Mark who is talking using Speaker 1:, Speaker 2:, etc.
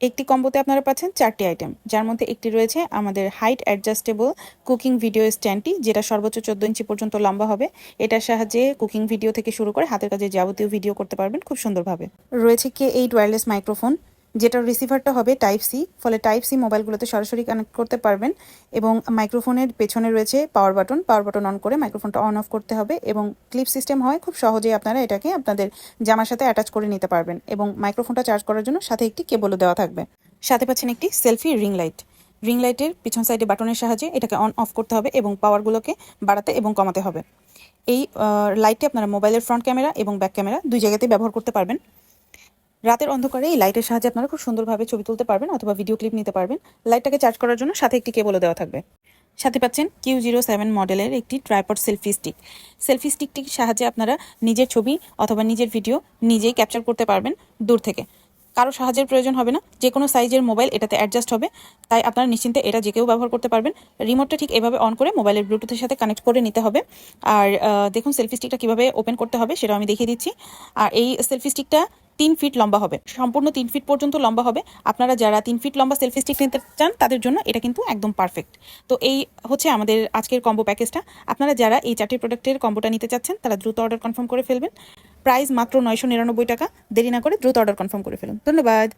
Speaker 1: একটি কম্বোতে আপনারা পাচ্ছেন 4টি আইটেম, যার মধ্যে একটি রয়েছে আমাদের হাইট অ্যাডজাস্টেবল কুকিং ভিডিও স্ট্যান্ডটি, যেটা সর্বোচ্চ 14 ইঞ্চি পর্যন্ত লম্বা হবে। এটার সাহায্যে কুকিং ভিডিও থেকে শুরু করে হাতের কাজে যাবতীয় ভিডিও করতে পারবেন খুব সুন্দরভাবে। রয়েছে K8 ওয়্যারলেস মাইক্রোফোন, যেটার রিসিভারটা হবে টাইপ সি, ফলে টাইপ সি মোবাইলগুলোতে সরাসরি কানেক্ট করতে পারবেন। এবং মাইক্রোফোনের পেছনে রয়েছে পাওয়ার বাটন অন করে মাইক্রোফোনটা অন অফ করতে হবে, এবং ক্লিপ সিস্টেম হয়, খুব সহজেই আপনারা এটাকে আপনাদের জামার সাথে অ্যাটাচ করে নিতে পারবেন। এবং মাইক্রোফোনটা চার্জ করার জন্য সাথে একটি কেবলও দেওয়া থাকবে। সাথে পাচ্ছেন একটি সেলফি রিং লাইট। রিং লাইটের পিছন সাইডে বাটনের সাহায্যে এটাকে অন অফ করতে হবে এবং পাওয়ারগুলোকে বাড়াতে এবং কমাতে হবে। এই লাইটটি আপনারা মোবাইলের ফ্রন্ট ক্যামেরা এবং ব্যাক ক্যামেরা দুই জায়গাতেই ব্যবহার করতে পারবেন। রাতের অন্ধকারে এই লাইটের সাহায্যে আপনারা খুব সুন্দরভাবে ছবি তুলতে পারবেন অথবা ভিডিও ক্লিপ নিতে পারবেন। লাইটটাকে চার্জ করার জন্য সাথে একটি কেবলও দেওয়া থাকবে। সাথে পাচ্ছেন Q07 মডেলের একটি ট্রাইপড সেলফি স্টিক। সেলফি স্টিকটির সাহায্যে আপনারা নিজের ছবি অথবা নিজের ভিডিও নিজেই ক্যাপচার করতে পারবেন দূর থেকে। কারো সাহায্যের প্রয়োজন হবে না, যে কোনো সাইজের মোবাইল এটাতে অ্যাডজাস্ট হবে, তাই আপনারা নিশ্চিন্তে এটা যে কেউ ব্যবহার করতে পারবেন। রিমোটটা ঠিক এভাবে অন করে মোবাইলের ব্লুটুথের সাথে কানেক্ট করে নিতে হবে। আর দেখুন সেলফি স্টিকটা কীভাবে ওপেন করতে হবে সেটাও আমি দেখিয়ে দিচ্ছি। আর এই সেলফি স্টিকটা 3 ফিট লম্বা হবে, সম্পূর্ণ 3 ফিট পর্যন্ত লম্বা হবে। আপনারা যারা 3 ফিট লম্বা সেলফি স্টিক নিতে চান তাদের জন্য এটা কিন্তু একদম পারফেক্ট। তো এই হচ্ছে আমাদের আজকের কম্বো প্যাকেজটা। আপনারা যারা এই 4টি প্রোডাক্টের কম্বোটা নিতে চাচ্ছেন তারা দ্রুত অর্ডার কনফার্ম করে ফেলবেন। প্রাইস মাত্র 999 টাকা। দেরি না করে দ্রুত অর্ডার কনফার্ম করে ফেলুন। ধন্যবাদ।